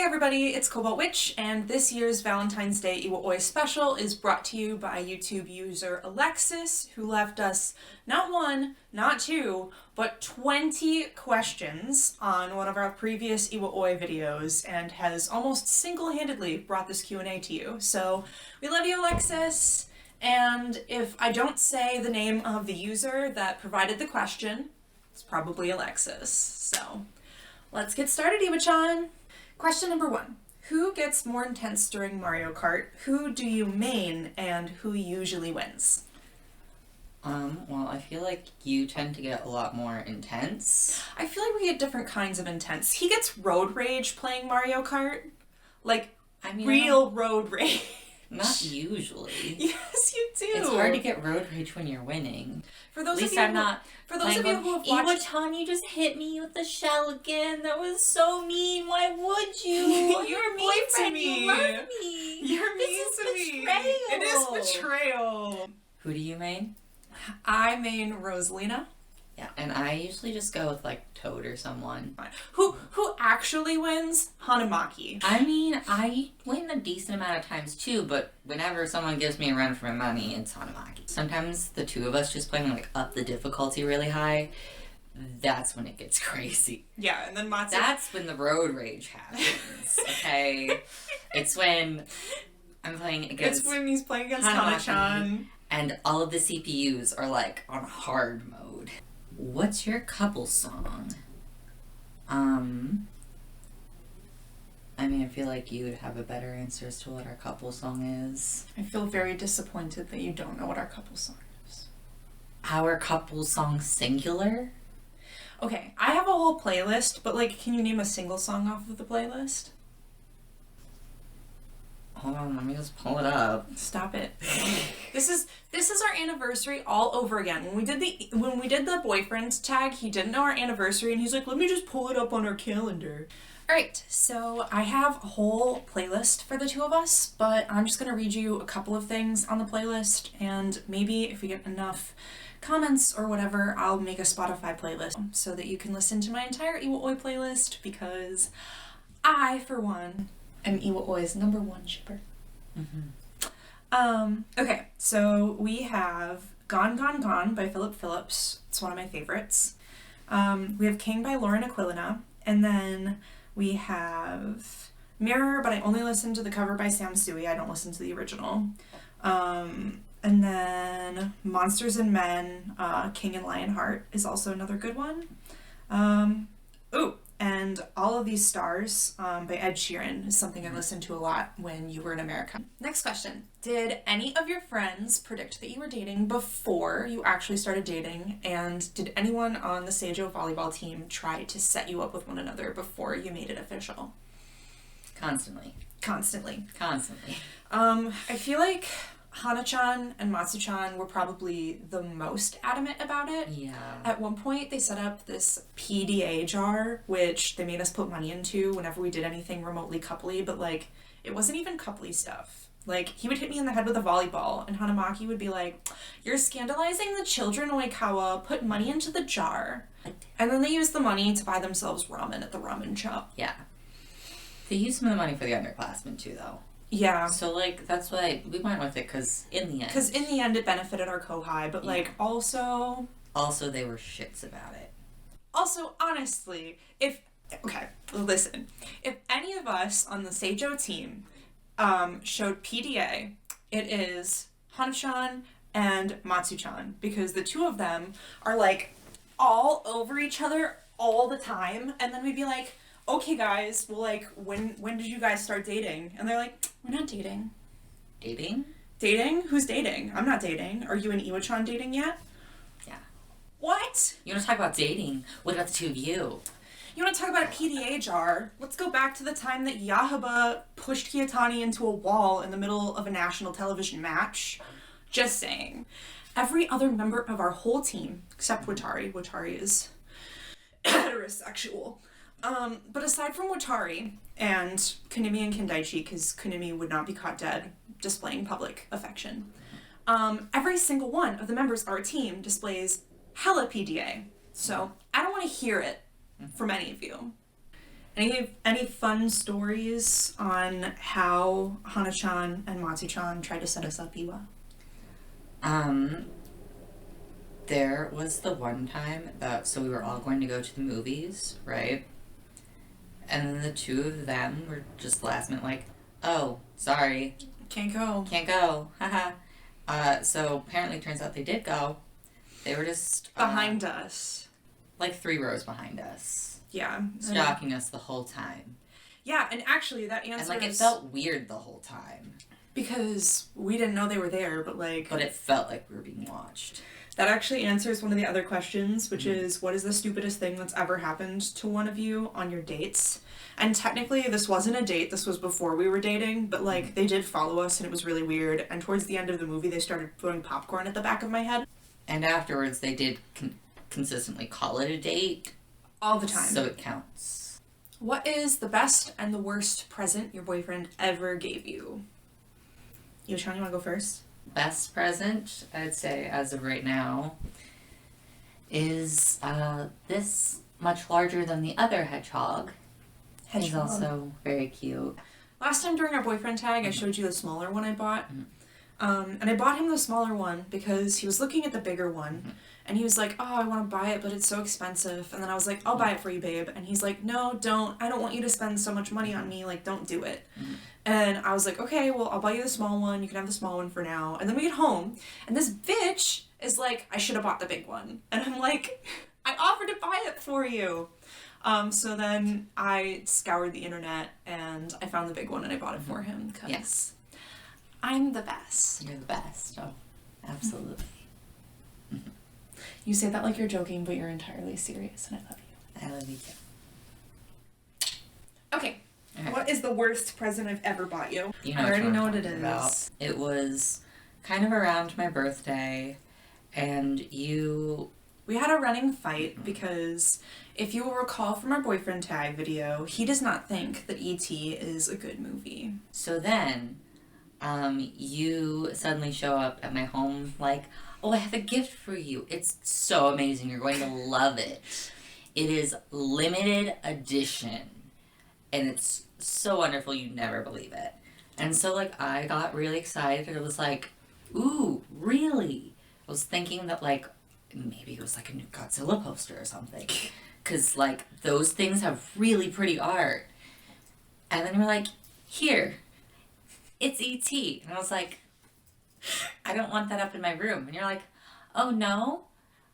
everybody, it's Cobalt Witch, and this year's Valentine's Day IwaOi special is brought to you by YouTube user Alexis, who left us not one, not two, but 20 questions on one of our previous IwaOi videos and has almost single-handedly brought this Q&A to you. So we love you, Alexis, and if I don't say the name of the user that provided the question, it's probably Alexis. So let's get started, Iwa-chan. Question number 1. Who gets more intense during Mario Kart? Who do you main, and who usually wins? Well, I feel like you tend to get a lot more intense. I feel like we get different kinds of intense. He gets road rage playing Mario Kart. Real road rage. Not usually. Yes, you do. It's hard to get road rage when you're winning. For those At least of you I'm not. For those of you who have watched, Iwa-chan, you just hit me with the shell again. That was so mean. Why would you? You're mean to me. You love me. You're mean to me. Betrayal. It is betrayal. Who do you main? I main Rosalina. Yeah, and I usually just go with like Toad or someone. Who actually wins? Hanamaki. I mean, I win a decent amount of times too, but whenever someone gives me a run for my money, it's Hanamaki. Sometimes the two of us just playing like up the difficulty really high, that's when it gets crazy. Yeah, and then Matsu. That's when the road rage happens, okay? It's when I'm playing against... It's when he's playing against Hanamaki, Hana-chan. and all of the CPUs are like on hard mode. What's your couple song? I mean, I feel like you would have a better answer as to what our couple song is. I feel very disappointed that you don't know what our couple song is. Our couple song singular? Okay, I have a whole playlist, but like, can you name a single song off of the playlist? Hold on, let me just pull it up. Stop it. This is our anniversary all over again. When we did the boyfriend tag, he didn't know our anniversary, and he's like, let me just pull it up on our calendar. Alright, so I have a whole playlist for the two of us, but I'm just gonna read you a couple of things on the playlist, and maybe if we get enough comments or whatever, I'll make a Spotify playlist so that you can listen to my entire IwaOi playlist, because I, for one, am IwaOi's #1 shipper. Okay, so we have Gone, Gone, Gone by Philip Phillips. It's one of my favorites. We have King by Lauren Aquilina, and then we have Mirror, but I only listen to the cover by Sam Sui. I don't listen to the original. And then Monsters and Men, King and Lionheart is also another good one. And All of These Stars by Ed Sheeran is something I listened to a lot when you were in America. Next question. Did any of your friends predict that you were dating before you actually started dating? And did anyone on the Seijo volleyball team try to set you up with one another before you made it official? Constantly. I feel like Hana-chan and Matsu-chan were probably the most adamant about it. Yeah. At one point, they set up this PDA jar, which they made us put money into whenever we did anything remotely coupley, but, like, it wasn't even coupley stuff. Like, he would hit me in the head with a volleyball, and Hanamaki would be like, you're scandalizing the children, Oikawa, put money into the jar. And then they used the money to buy themselves ramen at the ramen shop. Yeah. They used some of the money for the underclassmen, too, though. Yeah. So, like, that's why we went with it, because in the end it benefited our kohai, but, like, also... Also, they were shits about it. Also, honestly, if any of us on the Seijo team showed PDA, it is Hana-chan and Matsu-chan, because the two of them are, like, all over each other all the time, and then we'd be like, okay, guys, well, like, when did you guys start dating? And they're like, we're not dating. Dating? Dating? Who's dating? I'm not dating. Are you and Iwa-chan dating yet? Yeah. What? You want to talk about dating? What about the two of you? You want to talk about a PDA jar? Let's go back to the time that Yahaba pushed Kiyotani into a wall in the middle of a national television match. Just saying. Every other member of our whole team, except Watari. Watari is heterosexual. But aside from Watari and Kunimi and Kendaichi, because Kunimi would not be caught dead displaying public affection, every single one of the members of our team displays hella PDA. So I don't want to hear it from any of you. Any fun stories on how Hana-chan and Matsu-chan tried to set us up, Iwa? There was the one time that, so we were all going to go to the movies, right? And then the two of them were just last minute like, oh, sorry. Can't go. Can't go. Haha. So apparently it turns out they did go. They were just... Behind us. Like 3 rows behind us. Yeah. Stalking us the whole time. Yeah, and actually that answers... And, like, it felt weird the whole time. Because we didn't know they were there, but, like... But it felt like we were being watched. That actually answers one of the other questions, which is, what is the stupidest thing that's ever happened to one of you on your dates? And technically, this wasn't a date, this was before we were dating, but, like, they did follow us, and it was really weird, and towards the end of the movie, they started throwing popcorn at the back of my head. And afterwards, they did consistently call it a date. All the time. So it counts. What is the best and the worst present your boyfriend ever gave you? Yo-chan, you want to go first? Best present, I'd say, as of right now, is this much larger than the other hedgehog. He's also very cute. Last time during our boyfriend tag, I showed you the smaller one I bought. And I bought him the smaller one because he was looking at the bigger one. And he was like, oh, I want to buy it, but it's so expensive. And then I was like, I'll buy it for you, babe. And he's like, no, don't. I don't want you to spend so much money on me. Like, don't do it. And I was like, okay, well, I'll buy you the small one. You can have the small one for now. And then we get home, and this bitch is like, I should have bought the big one. And I'm like, I offered to buy it for you. So then I scoured the internet, and I found the big one, and I bought it for him. Because Yes. I'm the best. You're the best. Oh, absolutely. You say that like you're joking, but you're entirely serious, and I love you. I love you too. Okay. All right. What is the worst present I've ever bought you? You know I already what know I'm what it talking is. about. It was kind of around my birthday, and We had a running fight because if you will recall from our boyfriend tag video, he does not think that E.T. is a good movie. So then, you suddenly show up at my home like, oh, I have a gift for you. It's so amazing. You're going to love it. It is limited edition. And it's so wonderful. You never believe it. And so, like, I got really excited. It was like, ooh, really? I was thinking that, like, maybe it was like a new Godzilla poster or something. Because, like, those things have really pretty art. And then you're like, here, it's E.T. And I was like, I don't want that up in my room. And you're like, oh no?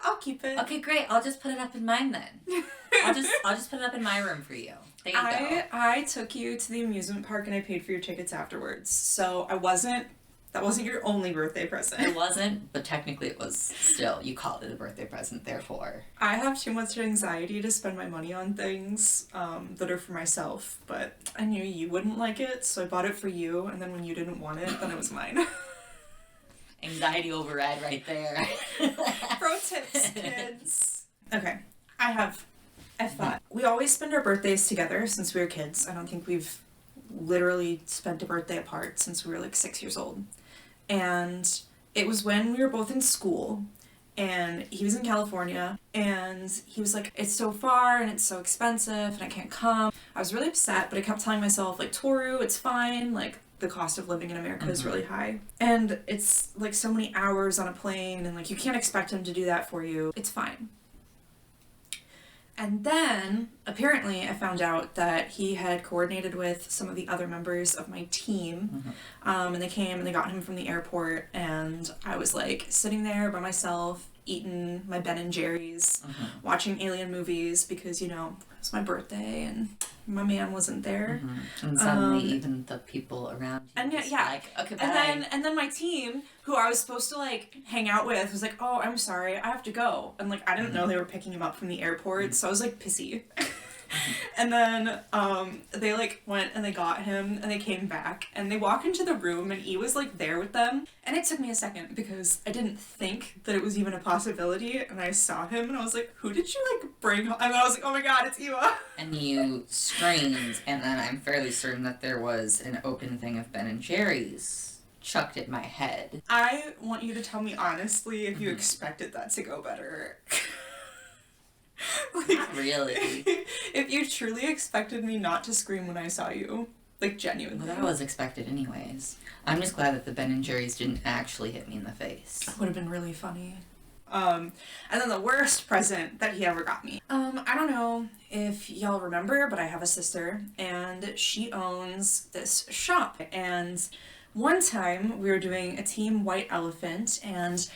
I'll keep it. Okay, great. I'll just put it up in mine then. I'll just put it up in my room for you. There you go. I took you to the amusement park and I paid for your tickets afterwards. So that wasn't your only birthday present. It wasn't, but technically it was still. You called it a birthday present, therefore. I have too much anxiety to spend my money on things that are for myself, but I knew you wouldn't like it, so I bought it for you, and then when you didn't want it, then it was mine. Anxiety override right there. Pro tips, kids. Okay, I thought. We always spend our birthdays together since we were kids. I don't think we've literally spent a birthday apart since we were like 6 years old. And it was when we were both in school, and he was in California, and he was like, it's so far and it's so expensive and I can't come. I was really upset, but I kept telling myself, like, Toru, it's fine, like, the cost of living in America is really high. And it's like so many hours on a plane, and like you can't expect him to do that for you. It's fine. And then, apparently, I found out that he had coordinated with some of the other members of my team. And they came and they got him from the airport, and I was like sitting there by myself, eating my Ben and Jerry's, watching alien movies because, you know, it was my birthday and my man wasn't there. And suddenly even the people around you and just yeah, like, okay, bye. and then my team, who I was supposed to like hang out with, was like, oh, I'm sorry, I have to go. And like I didn't know they were picking him up from the airport, so I was like pissy. And then they like went and they got him and they came back and they walked into the room and he was like there with them. And it took me a second because I didn't think that it was even a possibility, and I saw him and I was like, who did you like bring home? And I was like, oh my god, it's Iwa. And you screamed, and then I'm fairly certain that there was an open thing of Ben and Jerry's chucked at my head. I want you to tell me honestly if you expected that to go better. Like, Not really. If you truly expected me not to scream when I saw you, like genuinely. Well, that was expected anyways. I'm just glad that the Ben and Jerry's didn't actually hit me in the face. Would have been really funny. And then the worst present that he ever got me. I don't know if y'all remember, but I have a sister, and she owns this shop. And one time we were doing a team white elephant, and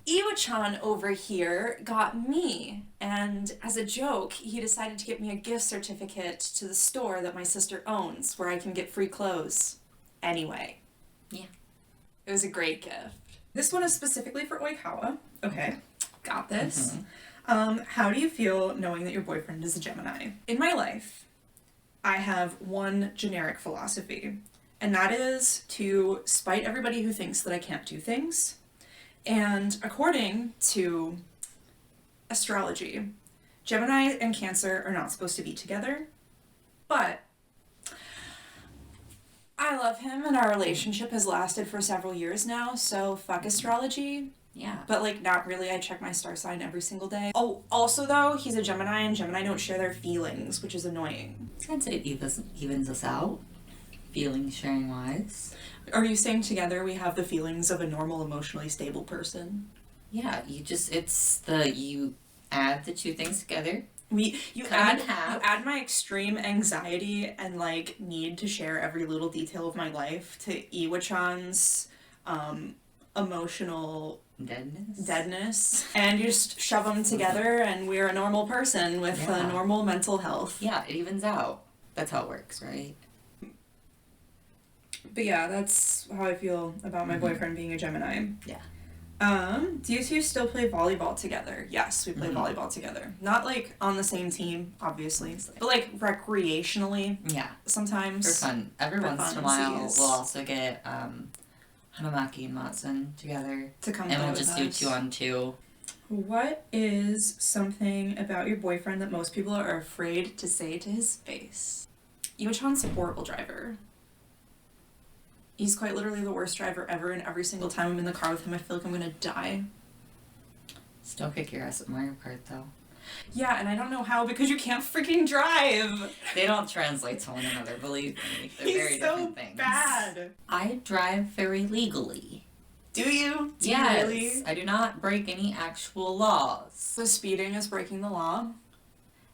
Iwa-chan over here got me. And as a joke, he decided to get me a gift certificate to the store that my sister owns, where I can get free clothes. Anyway. Yeah. It was a great gift. This one is specifically for Oikawa. Okay, got this. How do you feel knowing that your boyfriend is a Gemini? In my life, I have one generic philosophy, and that is to spite everybody who thinks that I can't do things. And according to astrology, Gemini and Cancer are not supposed to be together, but I love him and our relationship has lasted for several years now, so fuck astrology. Yeah. But like not really, I check my star sign every single day. Oh, also though, he's a Gemini and Gemini don't share their feelings, which is annoying. I'd say it evens us out, feeling sharing wise. Are you saying together we have the feelings of a normal, emotionally stable person? Yeah, you add the two things together. You add my extreme anxiety and like need to share every little detail of my life to Iwa-chan's emotional deadness, and you just shove them together, and we're a normal person with a normal mental health. Yeah, it evens out. That's how it works, right? But yeah, that's how I feel about my boyfriend being a Gemini. Yeah. Do you two still play volleyball together? Yes, we play volleyball together. Not like on the same team, obviously, but like recreationally. Yeah. Sometimes. For fun. Every once in a while, we'll also get Hanamaki and Matsun together. To come and play we'll with just us. do 2-on-2. What is something about your boyfriend that most people are afraid to say to his face? Iwa-chan's a horrible driver. He's quite literally the worst driver ever, and every single time I'm in the car with him, I feel like I'm gonna die. Still kick your ass at Mario Kart, though. Yeah, and I don't know how, because you can't freaking drive! They don't translate to one another, believe me. They're He's very so different things. bad! I drive very legally. Do you? Do Yes, you really? I do not break any actual laws. So speeding is breaking the law?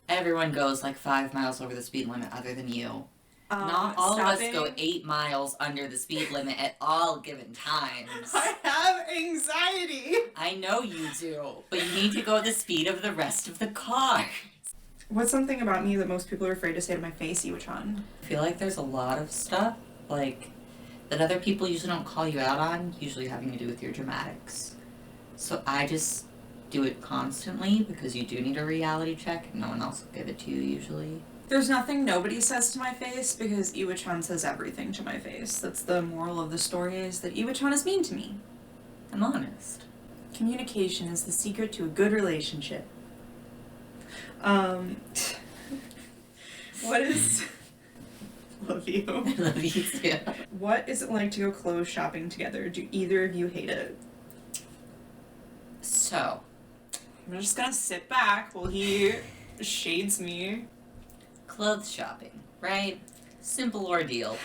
Everyone goes like 5 miles over the speed limit other than you. Not all of us go 8 miles under the speed limit at all given times. I have anxiety! I know you do, but you need to go at the speed of the rest of the car. What's something about me that most people are afraid to say to my face, Iwa-chan? I feel like there's a lot of stuff, like, that other people usually don't call you out on, usually having to do with your dramatics. So I just do it constantly because you do need a reality check and no one else will give it to you usually. There's nothing nobody says to my face because Iwa-chan says everything to my face. That's the moral of the story, is that Iwa-chan is mean to me. I'm honest. Communication is the secret to a good relationship. What is... Love you. I love you too. What is it like to go clothes shopping together? Do either of you hate it? So, I'm just gonna sit back while he shades me. clothes shopping, right? Simple ordeal.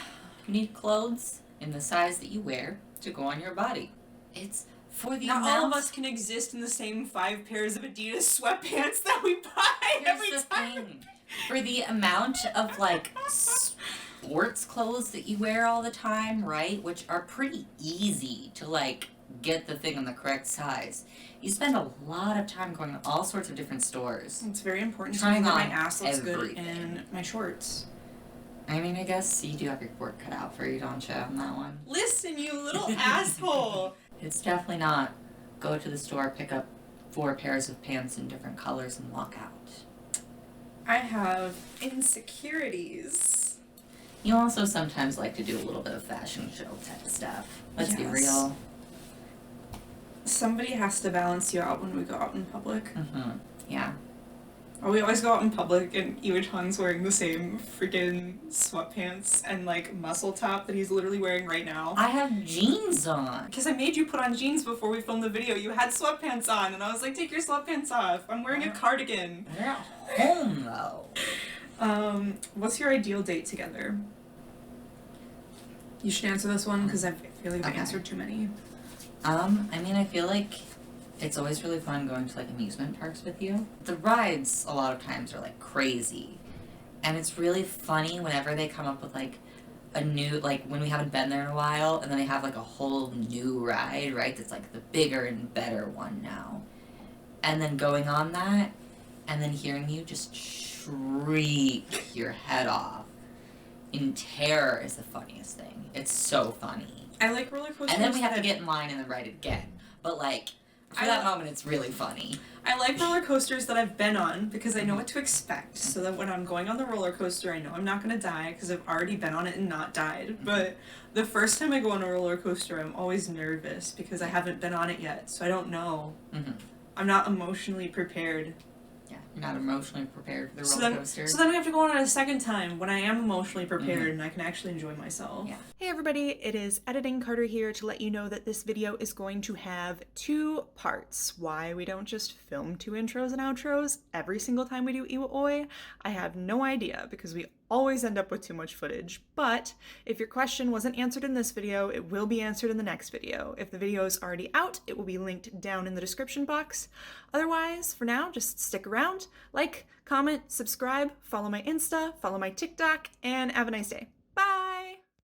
You need clothes in the size that you wear to go on your body. It's for the Not amount... all of us can exist in the same 5 pairs of Adidas sweatpants that we buy every Here's the time. thing. For the amount of, like, sports clothes that you wear all the time, right? Which are pretty easy to, like, get the thing in the correct size. You spend a lot of time going to all sorts of different stores. It's very important to Trying me that my on ass looks good everything. in my shorts. I mean, I guess you do have your work cut out for you, don't you, on that one? Listen, you little asshole! It's definitely not go to the store, pick up 4 pairs of pants in different colors and walk out. I have insecurities. You also sometimes like to do a little bit of fashion show type of stuff. Let's be Yes. real. Somebody has to balance you out when we go out in public. Yeah. Oh, we always go out in public and Iwa-chan's wearing the same freaking sweatpants and like muscle top that he's literally wearing right now. I have jeans on. Because I made you put on jeans before we filmed the video. You had sweatpants on and I was like, take your sweatpants off. I'm wearing a cardigan. They're at home though. What's your ideal date together? You should answer this one because I feel like I've answered too many. I mean, I feel like it's always really fun going to like amusement parks with you. The rides a lot of times are like crazy. And it's really funny whenever they come up with like a new, like when we haven't been there in a while and then they have like a whole new ride, right? That's like the bigger and better one now. And then going on that and then hearing you just shriek your head off in terror is the funniest thing. It's so funny. I like roller coasters. And then we have to get in line and then ride it again. But like, for that moment, it's really funny. I like roller coasters that I've been on because I know what to expect. So that when I'm going on the roller coaster, I know I'm not going to die because I've already been on it and not died. But the first time I go on a roller coaster, I'm always nervous because I haven't been on it yet. So I don't know. I'm not emotionally prepared. Yeah, you're not emotionally prepared for the roller coaster. So then we have to go on it a second time when I am emotionally prepared and I can actually enjoy myself. Yeah. Hey everybody, it is Editing Carter here to let you know that this video is going to have 2 parts. Why we don't just film 2 intros and outros every single time we do IwaOi, I have no idea because we always end up with too much footage. But if your question wasn't answered in this video, it will be answered in the next video. If the video is already out, it will be linked down in the description box. Otherwise, for now, just stick around, like, comment, subscribe, follow my Insta, follow my TikTok, and have a nice day.